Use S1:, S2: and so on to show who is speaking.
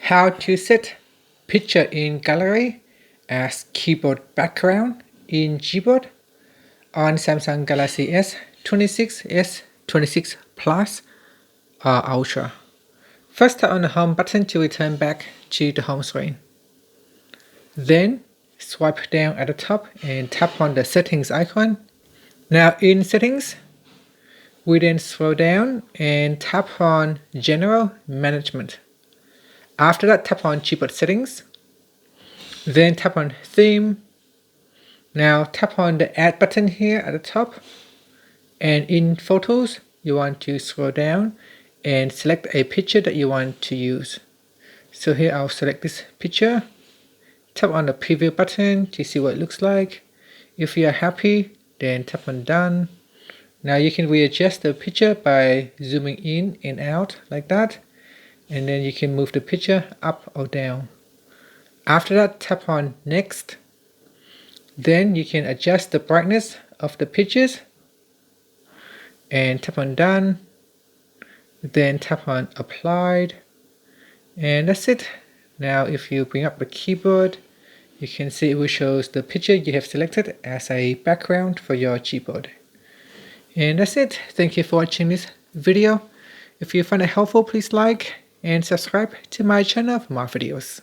S1: How to set picture in gallery as keyboard background in Gboard on Samsung Galaxy S26, S26 Plus or Ultra. First tap on the home button to return back to the home screen. Then swipe down at the top and tap on the settings icon. Now in settings, we then scroll down and tap on general management. After that, tap on Gboard settings, then tap on theme. Now tap on the add button here at the top, and in photos you want to scroll down and select a picture that you want to use. So here I'll select this picture, tap on the preview button to see what it looks like. If you are happy, then tap on done. Now you can readjust the picture by zooming in and out like that, and then you can move the picture up or down. After that, tap on next. Then you can adjust the brightness of the pictures and tap on done. Then tap on applied, and that's it. Now if you bring up the keyboard, you can see it will show the picture you have selected as a background for your keyboard. And that's it. Thank you for watching this video. If you find it helpful, please like and subscribe to my channel for more videos.